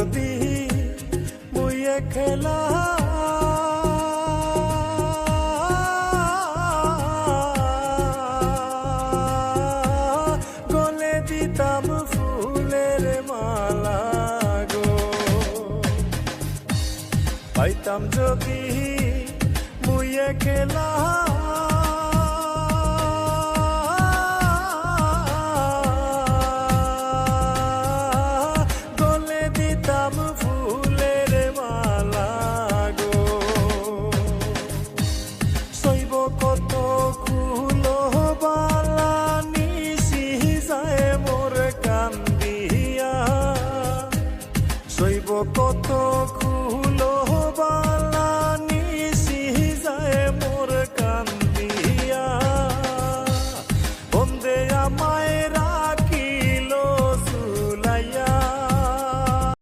যদি মুয়ে খেলা গলে দিতাম ফুলের মালা গো। পাইতাম যদি মুয়ে খেলা গলে দিতাম ফুলের মালা গো। সইব কত কুলো বালা নিশি যায় মোর কান্দিয়া, সইব কত